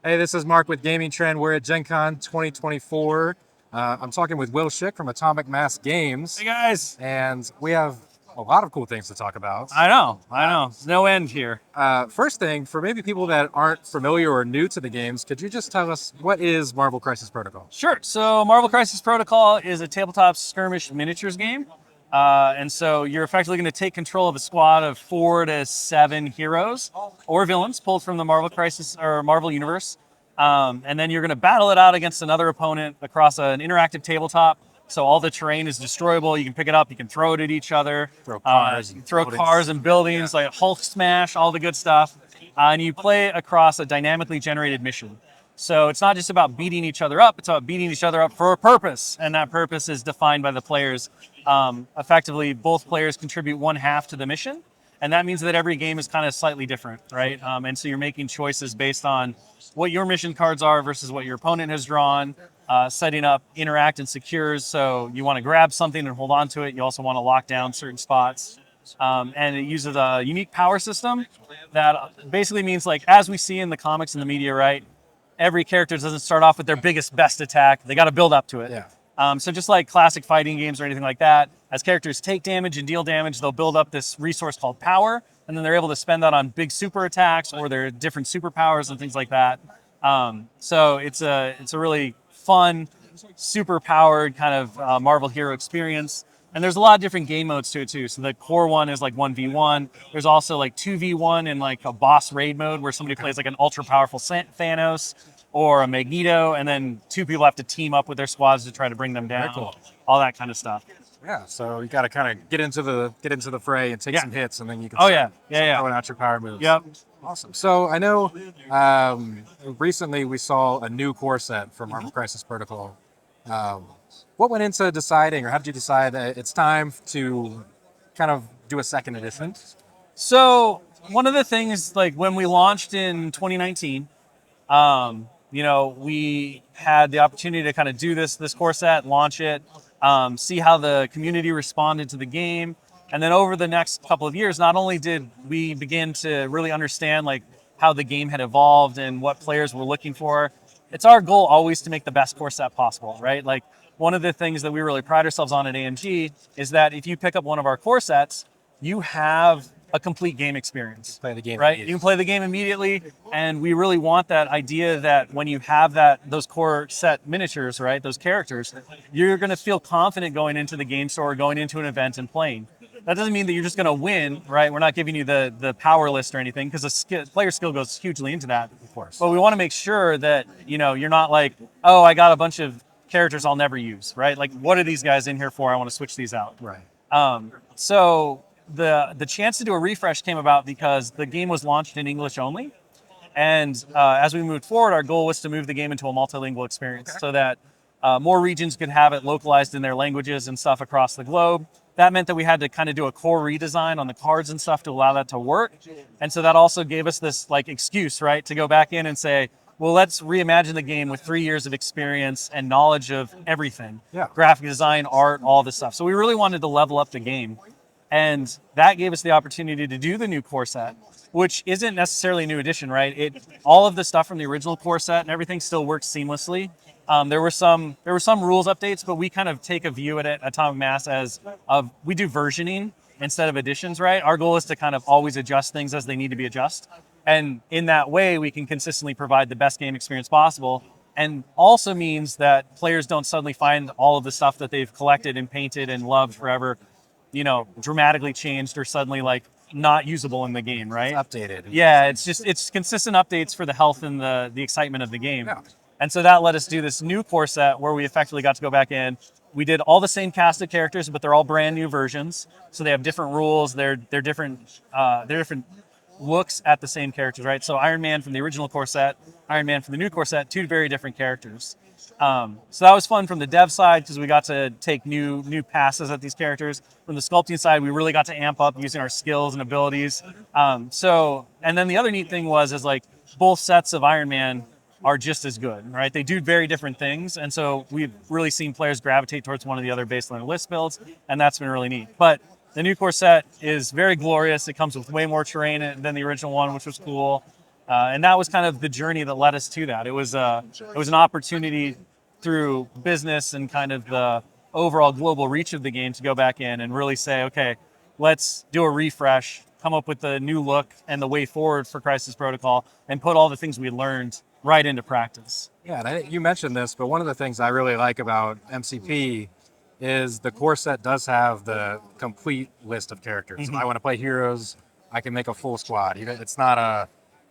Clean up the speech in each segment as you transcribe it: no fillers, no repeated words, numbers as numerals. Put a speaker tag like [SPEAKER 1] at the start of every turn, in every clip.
[SPEAKER 1] Hey, this is Mark with Gamingtrend. We're at Gen Con 2024. I'm talking with Will Shick from Atomic Mass Games,
[SPEAKER 2] Hey guys,
[SPEAKER 1] and we have a lot of cool things to talk about.
[SPEAKER 2] I know. There's no end here.
[SPEAKER 1] First thing, for maybe people that aren't familiar or new to the games, could you just tell us what is Marvel Crisis Protocol?
[SPEAKER 2] Sure. So Marvel Crisis Protocol is a tabletop skirmish miniatures game. And so you're effectively going to take control of a squad of 4 to 7 heroes or villains pulled from the Marvel Crisis or Marvel Universe. And then you're going to battle it out against another opponent across an interactive tabletop. So all the terrain is destroyable. You can pick it up. You can throw it at each other.
[SPEAKER 1] Throw cars and
[SPEAKER 2] throw
[SPEAKER 1] buildings.
[SPEAKER 2] cars and buildings, like Hulk smash, all the good stuff. And you play across a dynamically generated mission. So it's not just about beating each other up, it's about beating each other up for a purpose. And that purpose is defined by the players. Effectively, both players contribute one half to the mission. And that means that every game is kind of slightly different, right? And so you're making choices based on what your mission cards are versus what your opponent has drawn, setting up interact and secures. So you want to grab something and hold on to it. You also want to lock down certain spots. And it uses a unique power system that basically means, like, as we see in the comics and the media, right? Every character doesn't start off with their biggest, best attack. They got to build up to it.
[SPEAKER 1] Yeah.
[SPEAKER 2] So just like classic fighting games or anything like that, as characters take damage and deal damage, they'll build up this resource called power, and then they're able to spend that on big super attacks or their different superpowers and things like that. So it's a really fun, super powered kind of Marvel hero experience. And there's a lot of different game modes to it too. So the core one is like 1v1. There's also like 2v1 in like a boss raid mode where somebody plays like an ultra powerful Thanos or a Magneto, and then 2 people have to team up with their squads to try to bring them down.
[SPEAKER 1] Very cool.
[SPEAKER 2] All that kind of stuff.
[SPEAKER 1] Yeah, so you got to kind of get into the fray and take
[SPEAKER 2] Yeah.
[SPEAKER 1] some hits, and then you can
[SPEAKER 2] Oh,
[SPEAKER 1] start
[SPEAKER 2] yeah.
[SPEAKER 1] throwing out your power moves.
[SPEAKER 2] Yep.
[SPEAKER 1] Awesome. So I know recently we saw a new core set for Marvel Crisis Protocol. What went into deciding, or how did you decide that it's time to kind of do a second edition?
[SPEAKER 2] So one of the things, like when we launched in 2019, we had the opportunity to kind of do this core set, launch it, see how the community responded to the game. And then over the next couple of years, not only did we begin to really understand like how the game had evolved and what players were looking for, it's our goal always to make the best core set possible, right? Like one of the things that we really pride ourselves on at AMG is that if you pick up one of our core sets, you have a complete game experience.
[SPEAKER 1] Play the game,
[SPEAKER 2] right? You can play the game immediately, and we really want that idea that when you have those core set miniatures, right, those characters, you're going to feel confident going into the game store, going into an event, and playing. That doesn't mean that you're just going to win, right? We're not giving you the power list or anything, because player skill goes hugely into that.
[SPEAKER 1] Of course.
[SPEAKER 2] But we want to make sure that you're not like, oh, I got a bunch of characters I'll never use, right? Like, what are these guys in here for? I want to switch these out.
[SPEAKER 1] Right.
[SPEAKER 2] So the chance to do a refresh came about because the game was launched in English only. And as we moved forward, our goal was to move the game into a multilingual experience so that more regions could have it localized in their languages and stuff across the globe. That meant that we had to kind of do a core redesign on the cards and stuff to allow that to work. And so that also gave us this like excuse, right, to go back in and say, well, let's reimagine the game with 3 years of experience and knowledge of everything.
[SPEAKER 1] Yeah.
[SPEAKER 2] Graphic design, art, all this stuff. So we really wanted to level up the game. And that gave us the opportunity to do the new core set, which isn't necessarily a new addition, right? All of the stuff from the original core set and everything still works seamlessly. There were some rules updates, but we kind of take a view at it, Atomic Mass, as we do versioning instead of additions, right? Our goal is to kind of always adjust things as they need to be adjusted. And in that way, we can consistently provide the best game experience possible. And also means that players don't suddenly find all of the stuff that they've collected and painted and loved forever, dramatically changed or suddenly like not usable in the game, right?
[SPEAKER 1] It's updated.
[SPEAKER 2] Yeah, it's consistent updates for the health and the excitement of the game.
[SPEAKER 1] Yeah.
[SPEAKER 2] And so that let us do this new core set where we effectively got to go back in. We did all the same cast of characters, but they're all brand new versions. So they have different rules. They're different looks at the same characters, right? So Iron Man from the original core set, Iron Man from the new core set, 2 very different characters. So that was fun from the dev side because we got to take new passes at these characters. From the sculpting side, we really got to amp up using our skills and abilities. And then the other neat thing is like both sets of Iron Man are just as good, right? They do very different things. And so we've really seen players gravitate towards one of the other baseline list builds, and that's been really neat. But the new core set is very glorious. It comes with way more terrain than the original one, which was cool. And that was kind of the journey that led us to that. It was an opportunity through business and kind of the overall global reach of the game to go back in and really say, okay, let's do a refresh, come up with the new look and the way forward for Crisis Protocol, and put all the things we learned right into practice.
[SPEAKER 1] Yeah, and you mentioned this, but one of the things I really like about MCP is the core set does have the complete list of characters. If I want to play heroes, I can make a full squad. It's not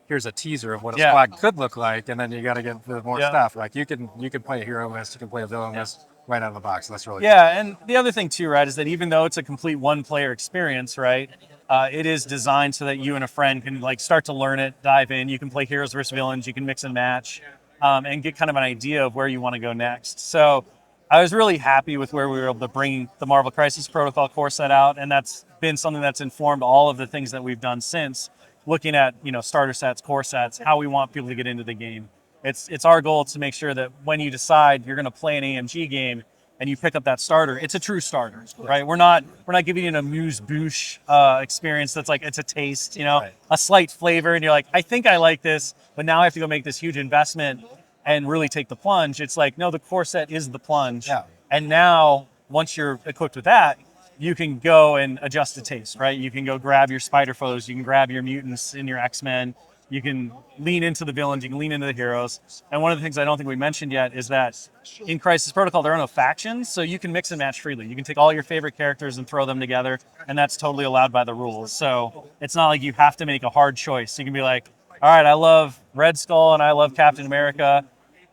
[SPEAKER 1] here's a teaser of what a squad could look like, and then you got to get the more stuff. Like you can play a hero list, you can play a villain list right out of the box. That's really cool.
[SPEAKER 2] And the other thing too, right, is that even though it's a complete one-player experience, right, it is designed so that you and a friend can like start to learn it, dive in. You can play heroes versus villains, you can mix and match, and get kind of an idea of where you want to go next. So I was really happy with where we were able to bring the Marvel Crisis Protocol core set out, and that's been something that's informed all of the things that we've done since, looking at starter sets, core sets, how we want people to get into the game. It's our goal to make sure that when you decide you're going to play an AMG game and you pick up that starter, it's a true starter, right? We're not giving you an amuse-bouche experience that's like it's a taste, a slight flavor, and you're like, I think I like this, but now I have to go make this huge investment and really take the plunge. It's like, no, the core set is the plunge.
[SPEAKER 1] Yeah.
[SPEAKER 2] And now, once you're equipped with that, you can go and adjust the taste, right? You can go grab your spider foes, you can grab your mutants and your X-Men, you can lean into the villains, you can lean into the heroes. And one of the things I don't think we mentioned yet is that in Crisis Protocol, there are no factions, so you can mix and match freely. You can take all your favorite characters and throw them together, and that's totally allowed by the rules. So it's not like you have to make a hard choice. You can be like, all right, I love Red Skull and I love Captain America.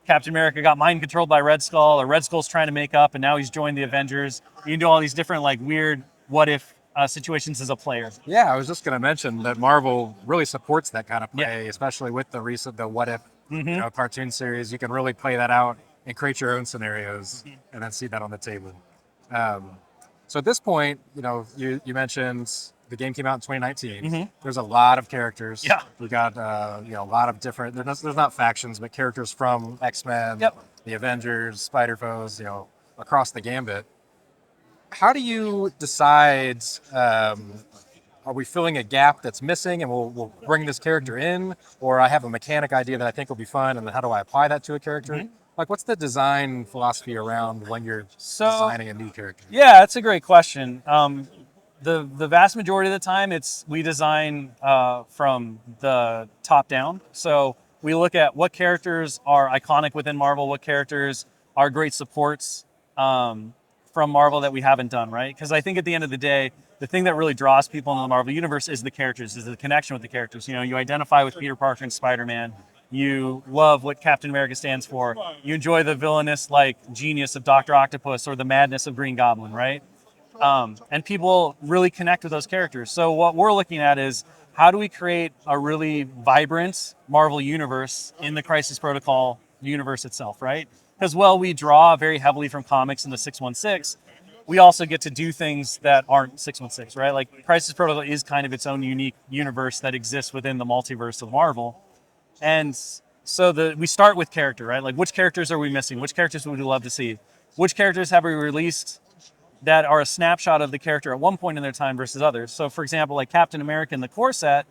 [SPEAKER 2] Captain America got mind controlled by Red Skull, or Red Skull's trying to make up and now he's joined the Avengers. You can do all these different like weird what if situations as a player.
[SPEAKER 1] Yeah, I was just going to mention that Marvel really supports that kind of play, especially with the what if cartoon series. You can really play that out and create your own scenarios and then see that on the table. So at this point, you mentioned the game came out in 2019. There's a lot of characters.
[SPEAKER 2] Yeah.
[SPEAKER 1] We got a lot of different. There's not factions, but characters from X-Men, the Avengers, Spider-Foes, across the gambit. How do you decide? Are we filling a gap that's missing, and we'll bring this character in, or I have a mechanic idea that I think will be fun, and then how do I apply that to a character? Like, what's the design philosophy around when you're designing a new character?
[SPEAKER 2] Yeah, that's a great question. The vast majority of the time, we design from the top down. So we look at what characters are iconic within Marvel, what characters are great supports from Marvel that we haven't done, right? Because I think at the end of the day, the thing that really draws people into the Marvel universe is the characters, is the connection with the characters. You identify with Peter Parker and Spider-Man. You love what Captain America stands for. You enjoy the villainous genius of Dr. Octopus or the madness of Green Goblin, right? And people really connect with those characters. So what we're looking at is how do we create a really vibrant Marvel universe in the Crisis Protocol universe itself, right? Because we draw very heavily from comics in the 616, we also get to do things that aren't 616, right? Like Crisis Protocol is kind of its own unique universe that exists within the multiverse of Marvel. And so we start with character, right? Like which characters are we missing? Which characters would we love to see? Which characters have we released that are a snapshot of the character at one point in their time versus others? So for example, like Captain America in the core set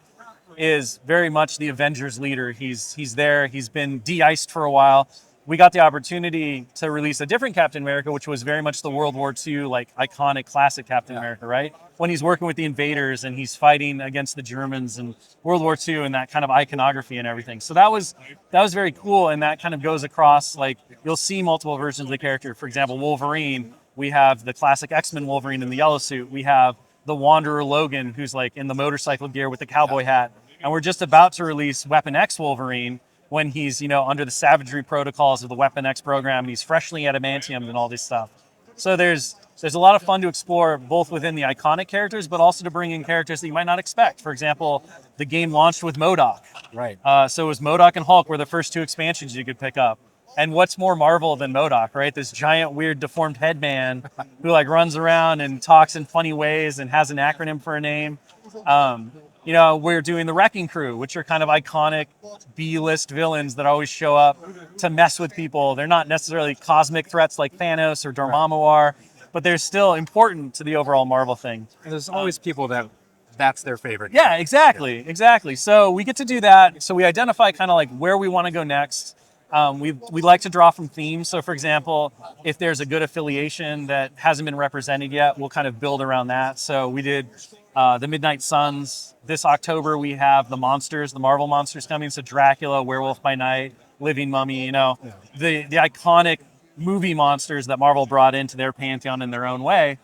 [SPEAKER 2] is very much the Avengers leader. He's there, he's been de-iced for a while. We got the opportunity to release a different Captain America, which was very much the World War II, iconic, classic Captain America, right? When he's working with the invaders and he's fighting against the Germans and World War II and that kind of iconography and everything. So that was very cool, and that kind of goes across, you'll see multiple versions of the character. For example, Wolverine, we have the classic X-Men Wolverine in the yellow suit. We have the Wanderer Logan, who's in the motorcycle gear with the cowboy hat. And we're just about to release Weapon X Wolverine, when he's, under the savagery protocols of the Weapon X program, and he's freshly adamantium and all this stuff. So there's a lot of fun to explore, both within the iconic characters, but also to bring in characters that you might not expect. For example, the game launched with MODOK.
[SPEAKER 1] Right.
[SPEAKER 2] So it was MODOK and Hulk were the first two expansions you could pick up. And what's more Marvel than MODOK, right? This giant, weird, deformed head man who runs around and talks in funny ways and has an acronym for a name. We're doing the Wrecking Crew, which are kind of iconic B-list villains that always show up to mess with people. They're not necessarily cosmic threats like Thanos or Dormammu are, but they're still important to the overall Marvel thing.
[SPEAKER 1] And there's always people that that's their favorite.
[SPEAKER 2] Yeah, exactly. So we get to do that. So we identify kind of like where we want to go next. We like to draw from themes. So for example, if there's a good affiliation that hasn't been represented yet, we'll kind of build around that. So we did the Midnight Suns. This October we have the monsters, the Marvel monsters coming. So Dracula, Werewolf by Night, Living Mummy, you know, the iconic movie monsters that Marvel brought into their pantheon in their own way.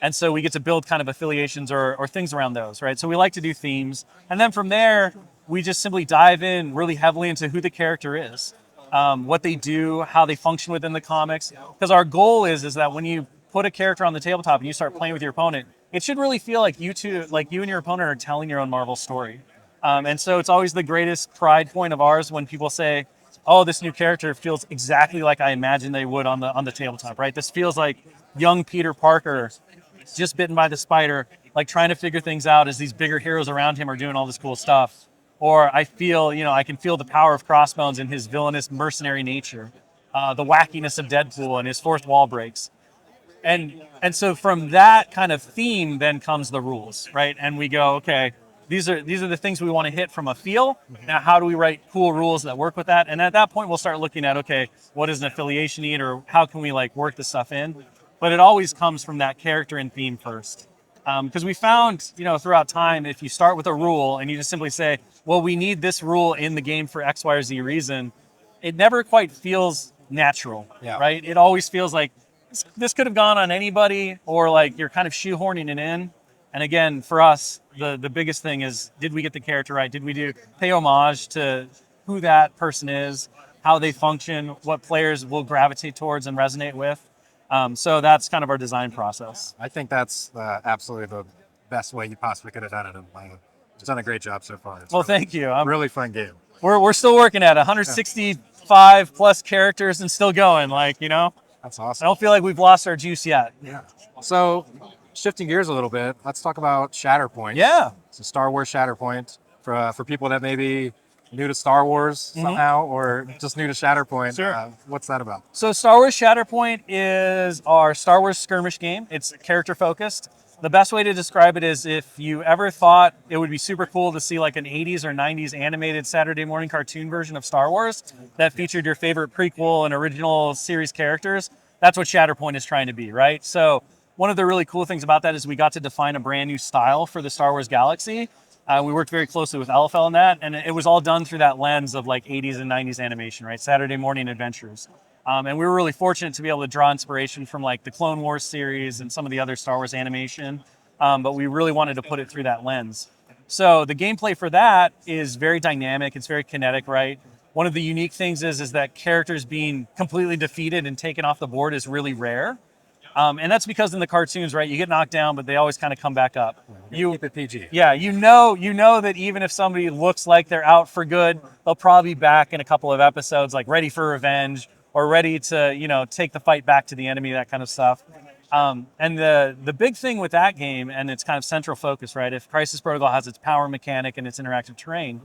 [SPEAKER 2] And so we get to build kind of affiliations or things around those, right? So we like to do themes. And then from there, we just simply dive in really heavily into who the character is, what they do, how they function within the comics. Because our goal is that when you put a character on the tabletop and you start playing with your opponent, it should really feel like you two, like you and your opponent are telling your own Marvel story. And so it's always the greatest pride point of ours when people say, oh, this new character feels exactly like I imagined they would on the tabletop, right? This feels like young Peter Parker just bitten by the spider, like trying to figure things out as these bigger heroes around him are doing all this cool stuff. Or I feel, I can feel the power of Crossbones and his villainous mercenary nature, the wackiness of Deadpool and his fourth wall breaks. And so from that kind of theme then comes the rules, right? And we go, okay, these are the things we want to hit from a feel. Now, how do we write cool rules that work with that? And at that point, we'll start looking at, okay, what does an affiliation need, or how can we like work this stuff in? But it always comes from that character and theme first. Because we found, throughout time, if you start with a rule and you just simply say, well, we need this rule in the game for X, Y, or Z reason, it never quite feels natural, right? It always feels like this could have gone on anybody, or like you're kind of shoehorning it in. And again, for us, the biggest thing is, did we get the character right? Did we pay homage to who that person is, how they function, what players will gravitate towards and resonate with? So that's kind of our design process.
[SPEAKER 1] I think that's absolutely the best way you possibly could have done it. You've done a great job so far. It's
[SPEAKER 2] Thank you.
[SPEAKER 1] Really fun game.
[SPEAKER 2] We're still working at 165 plus characters and still going.
[SPEAKER 1] That's awesome.
[SPEAKER 2] I don't feel like we've lost our juice yet.
[SPEAKER 1] Yeah. So, shifting gears a little bit, let's talk about Shatterpoint.
[SPEAKER 2] Yeah.
[SPEAKER 1] So Star Wars Shatterpoint for people that may be new to Star Wars somehow, or just new to Shatterpoint.
[SPEAKER 2] Sure.
[SPEAKER 1] What's that about?
[SPEAKER 2] So Star Wars Shatterpoint is our Star Wars skirmish game. It's character focused. The best way to describe it is, if you ever thought it would be super cool to see like an 80s or 90s animated Saturday morning cartoon version of Star Wars that featured your favorite prequel and original series characters, that's what Shatterpoint is trying to be, right? So one of the really cool things about that is we got to define a brand new style for the Star Wars galaxy. We worked very closely with LFL on that, and it was all done through that lens of like 80s and 90s animation, right? Saturday morning adventures. And we were really fortunate to be able to draw inspiration from like the Clone Wars series and some of the other Star Wars animation, but we really wanted to put it through that lens. So the gameplay for that is very dynamic, it's very kinetic, right? One of the unique things is that characters being completely defeated and taken off the board is really rare. And that's because in the cartoons, right, you get knocked down, but they always kind of come back up.
[SPEAKER 1] You keep it PG.
[SPEAKER 2] Yeah, you know that even if somebody looks like they're out for good, they'll probably be back in a couple of episodes, like ready for revenge or ready to, take the fight back to the enemy, that kind of stuff. And the big thing with that game, and its kind of central focus, right, if Crisis Protocol has its power mechanic and its interactive terrain,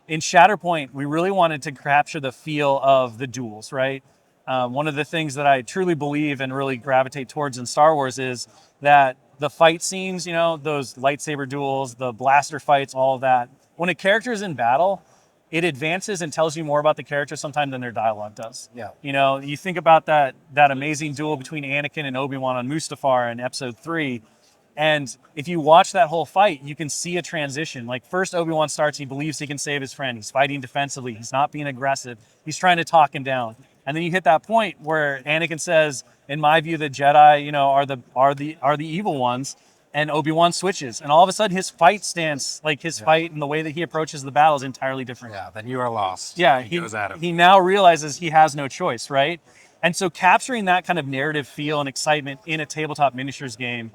[SPEAKER 2] in Shatterpoint, we really wanted to capture the feel of the duels, right? One of the things that I truly believe and really gravitate towards in Star Wars is that the fight scenes, those lightsaber duels, the blaster fights, all of that, when a character is in battle, it advances and tells you more about the character sometimes than their dialogue does.
[SPEAKER 1] Yeah.
[SPEAKER 2] You think about that amazing duel between Anakin and Obi-Wan on Mustafar in Episode 3, and if you watch that whole fight, you can see a transition. Like first Obi-Wan starts, he believes he can save his friend. He's fighting defensively. He's not being aggressive. He's trying to talk him down. And then you hit that point where Anakin says, in my view, the Jedi, are the evil ones. And Obi-Wan switches. And all of a sudden his fight stance, like his fight and the way that he approaches the battle is entirely different.
[SPEAKER 1] Yeah, then you are lost.
[SPEAKER 2] Yeah,
[SPEAKER 1] he goes at him.
[SPEAKER 2] He now realizes he has no choice, right? And so capturing that kind of narrative feel and excitement in a tabletop miniatures game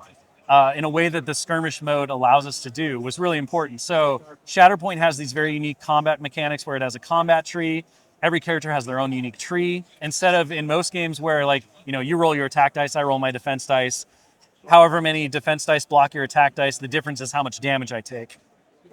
[SPEAKER 2] in a way that the skirmish mode allows us to do was really important. So Shatterpoint has these very unique combat mechanics where it has a combat tree. Every character has their own unique tree. Instead of in most games where you roll your attack dice, I roll my defense dice. However many defense dice block your attack dice, the difference is how much damage I take.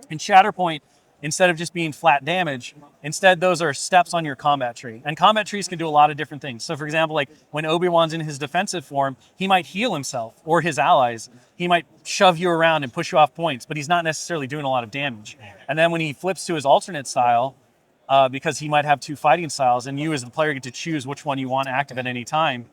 [SPEAKER 2] In Shatterpoint, instead of just being flat damage, instead those are steps on your combat tree. And combat trees can do a lot of different things. So for example, like when Obi-Wan's in his defensive form, he might heal himself or his allies. He might shove you around and push you off points, but he's not necessarily doing a lot of damage. And then when he flips to his alternate style, because he might have 2 fighting styles, and you as the player get to choose which one you want active at any time,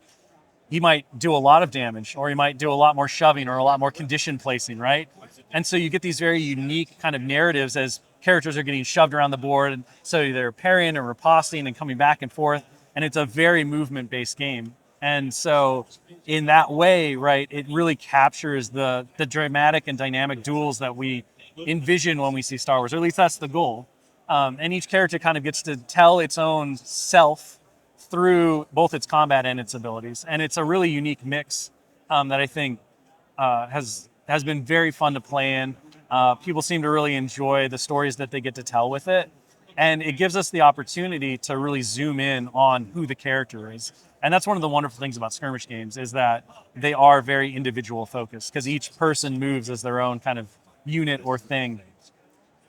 [SPEAKER 2] he might do a lot of damage, or he might do a lot more shoving or a lot more condition placing, right? And so you get these very unique kind of narratives as characters are getting shoved around the board, and so they're parrying and riposting and coming back and forth, and it's a very movement-based game. And so in that way, right, it really captures the dramatic and dynamic duels that we envision when we see Star Wars, or at least that's the goal. And each character kind of gets to tell its own self through both its combat and its abilities. And it's a really unique mix that I think has been very fun to play in. People seem to really enjoy the stories that they get to tell with it. And it gives us the opportunity to really zoom in on who the character is. And that's one of the wonderful things about skirmish games, is that they are very individual focused, because each person moves as their own kind of unit or thing.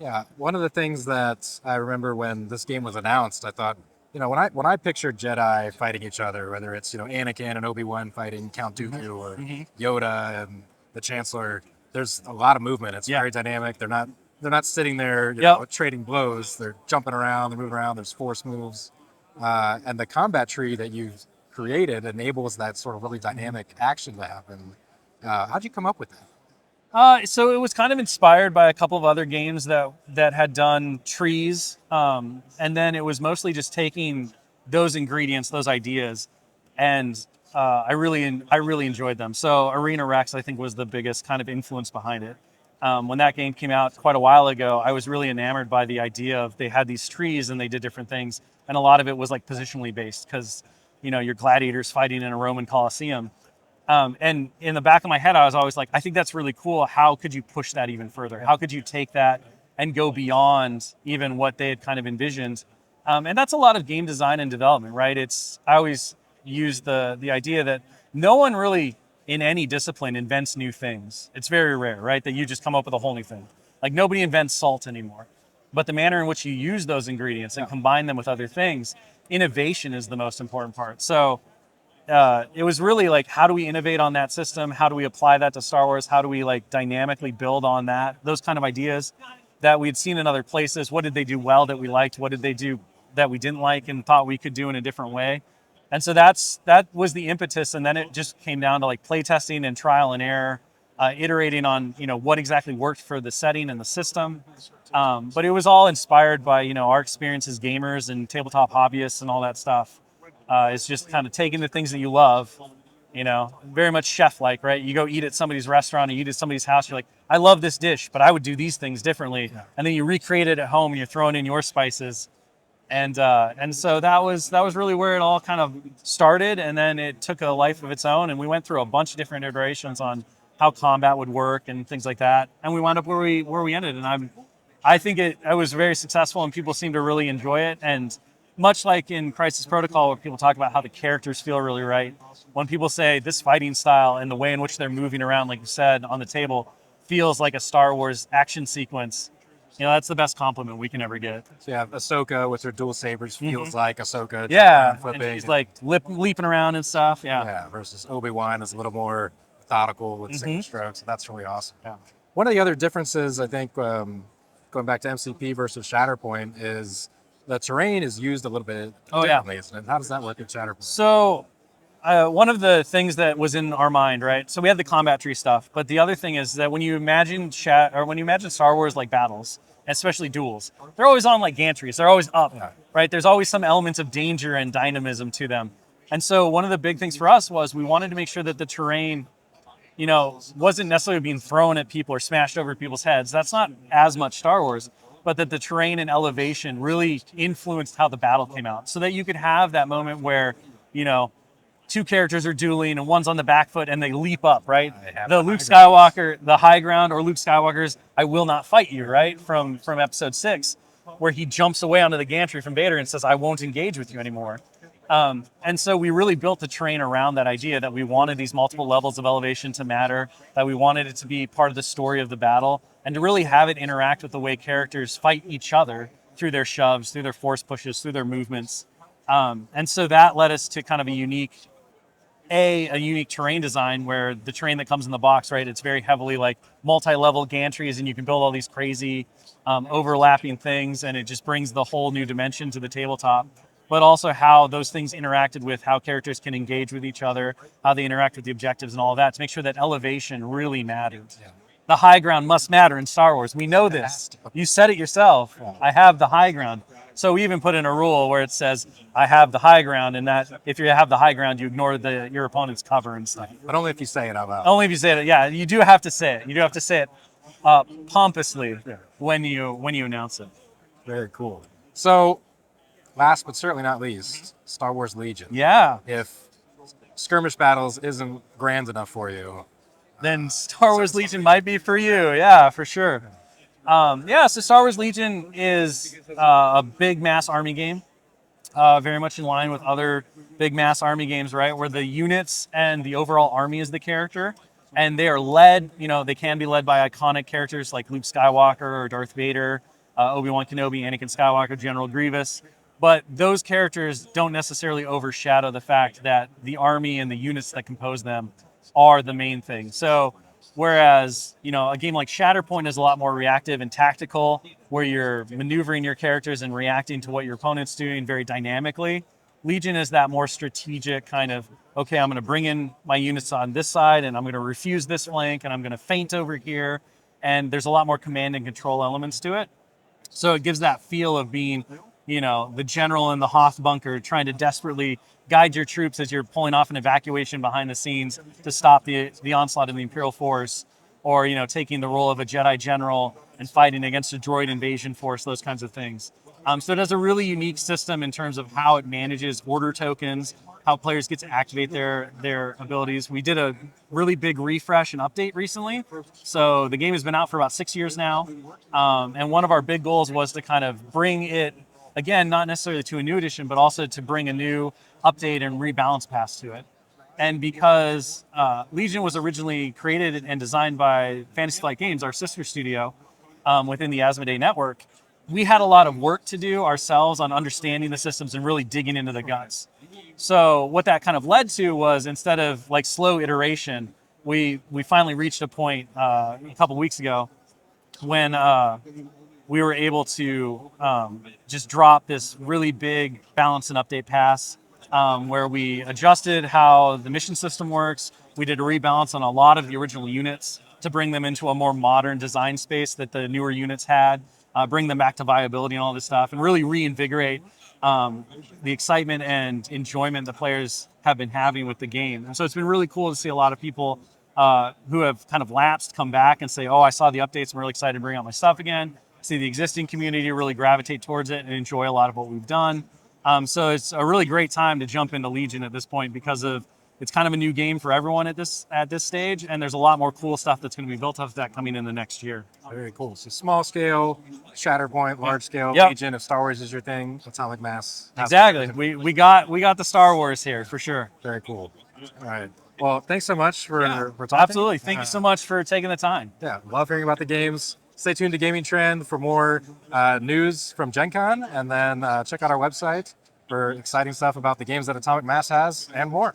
[SPEAKER 1] Yeah, one of the things that I remember when this game was announced, I thought, when I pictured Jedi fighting each other, whether it's Anakin and Obi-Wan fighting Count Dooku or Yoda and the Chancellor, there's a lot of movement. It's very dynamic. They're not sitting there trading blows. They're jumping around, they're moving around. There's force moves, and the combat tree that you've created enables that sort of really dynamic action to happen. How'd you come up with that?
[SPEAKER 2] So it was kind of inspired by a couple of other games that had done trees, and then it was mostly just taking those ingredients, those ideas, and I really enjoyed them. So Arena Rex, I think, was the biggest kind of influence behind it. When that game came out quite a while ago, I was really enamored by the idea of they had these trees and they did different things, and a lot of it was like positionally based, because your gladiators fighting in a Roman Colosseum. And in the back of my head, I was always like, I think that's really cool. How could you push that even further? How could you take that and go beyond even what they had kind of envisioned? And that's a lot of game design and development, right? I always use the idea that no one really in any discipline invents new things. It's very rare, right? That you just come up with a whole new thing. Like nobody invents salt anymore. But the manner in which you use those ingredients and combine them with other things, innovation is the most important part. So it was really like, how do we innovate on that system? How do we apply that to Star Wars? How do we like dynamically build on that? Those kind of ideas that we'd seen in other places. What did they do well that we liked? What did they do that we didn't like and thought we could do in a different way? And so that was the impetus. And then it just came down to like play testing and trial and error, iterating on, what exactly worked for the setting and the system. But it was all inspired by, our experience as gamers and tabletop hobbyists and all that stuff. It's just kind of taking the things that you love, very much chef-like, right? You go eat at somebody's restaurant or you eat at somebody's house. You're like, I love this dish, but I would do these things differently. Yeah. And then you recreate it at home and you're throwing in your spices. And so that was really where it all kind of started. And then it took a life of its own. And we went through a bunch of different iterations on how combat would work and things like that. And we wound up where we ended. And I think it was very successful and people seem to really enjoy it. And much like in Crisis Protocol, where people talk about how the characters feel really right, when people say this fighting style and the way in which they're moving around, like you said, on the table, feels like a Star Wars action sequence, that's the best compliment we can ever get.
[SPEAKER 1] So yeah, Ahsoka with her dual sabers feels like Ahsoka.
[SPEAKER 2] Yeah, and she's like leaping around and stuff.
[SPEAKER 1] Yeah, versus Obi-Wan is a little more methodical with single strokes. So that's really awesome. Yeah. One of the other differences, I think, going back to MCP versus Shatterpoint, is the terrain is used a little bit differently, isn't it? How does that work in Shatterpoint?
[SPEAKER 2] So one of the things that was in our mind, right? So we had the combat tree stuff, but the other thing is that when you imagine Star Wars like battles, especially duels, they're always on like gantries. They're always up, right? There's always some elements of danger and dynamism to them. And so one of the big things for us was we wanted to make sure that the terrain, wasn't necessarily being thrown at people or smashed over people's heads. That's not as much Star Wars, but that the terrain and elevation really influenced how the battle came out, so that you could have that moment where, two characters are dueling and one's on the back foot and they leap up, right? The Luke Skywalker, the high ground, or Luke Skywalker's "I will not fight you," right? From episode 6, where he jumps away onto the gantry from Vader and says, "I won't engage with you anymore." And so we really built the terrain around that idea that we wanted these multiple levels of elevation to matter, that we wanted it to be part of the story of the battle, and to really have it interact with the way characters fight each other through their shoves, through their force pushes, through their movements. And so that led us to kind of a unique terrain design where the terrain that comes in the box, right, it's very heavily like multi-level gantries, and you can build all these crazy overlapping things, and it just brings the whole new dimension to the tabletop. But also how those things interacted with how characters can engage with each other, how they interact with the objectives and all of that, to make sure that elevation really matters.
[SPEAKER 1] Yeah.
[SPEAKER 2] The high ground must matter in Star Wars. We know this. You said it yourself. I have the high ground. So we even put in a rule where it says, I have the high ground, and that if you have the high ground, you ignore your opponent's cover and stuff.
[SPEAKER 1] But only if you say it out loud.
[SPEAKER 2] Only if you say it. Yeah, you do have to say it. You do have to say it pompously when you announce it.
[SPEAKER 1] Very cool. So, last but certainly not least, Star Wars Legion.
[SPEAKER 2] Yeah.
[SPEAKER 1] If skirmish battles isn't grand enough for you,
[SPEAKER 2] then Star Wars Legion might be for you. Yeah, for sure. So Star Wars Legion is a big mass army game, very much in line with other big mass army games, right? Where the units and the overall army is the character, and they are led, they can be led by iconic characters like Luke Skywalker or Darth Vader, Obi-Wan Kenobi, Anakin Skywalker, General Grievous. But those characters don't necessarily overshadow the fact that the army and the units that compose them are the main thing. So whereas, a game like Shatterpoint is a lot more reactive and tactical, where you're maneuvering your characters and reacting to what your opponent's doing very dynamically, Legion is that more strategic kind of, okay, I'm going to bring in my units on this side, and I'm going to refuse this flank, and I'm going to feint over here. And there's a lot more command and control elements to it. So it gives that feel of being, the general in the Hoth bunker trying to desperately guide your troops as you're pulling off an evacuation behind the scenes to stop the onslaught of the Imperial force, or, taking the role of a Jedi general and fighting against a droid invasion force, those kinds of things. So it has a really unique system in terms of how it manages order tokens, how players get to activate their abilities. We did a really big refresh and update recently. So the game has been out for about 6 years now. And one of our big goals was to kind of bring it, again, not necessarily to a new edition, but also to bring a new update and rebalance pass to it. And because Legion was originally created and designed by Fantasy Flight Games, our sister studio within the Asmodee network, we had a lot of work to do ourselves on understanding the systems and really digging into the guts. So what that kind of led to was, instead of like slow iteration, we finally reached a point a couple weeks ago when we were able to just drop this really big balance and update pass where we adjusted how the mission system works. We did a rebalance on a lot of the original units to bring them into a more modern design space that the newer units had, bring them back to viability and all this stuff, and really reinvigorate the excitement and enjoyment the players have been having with the game. And so it's been really cool to see a lot of people who have kind of lapsed come back and say, oh, I saw the updates, I'm really excited to bring out my stuff again. See the existing community really gravitate towards it and enjoy a lot of what we've done. So it's a really great time to jump into Legion at this point, because it's kind of a new game for everyone at this stage, and there's a lot more cool stuff that's going to be built off of that coming in the next year.
[SPEAKER 1] very cool. So small scale, Shatterpoint, large scale,
[SPEAKER 2] Yep.
[SPEAKER 1] Legion. If Star Wars is your thing, Atomic Mass.
[SPEAKER 2] Exactly. We got the Star Wars here for sure.
[SPEAKER 1] Very cool. All right. Well, thanks so much for talking.
[SPEAKER 2] Absolutely. Thank you so much for taking the time.
[SPEAKER 1] Yeah, love hearing about the games. Stay tuned to Gamingtrend for more news from Gen Con, and then check out our website for exciting stuff about the games that Atomic Mass has and more.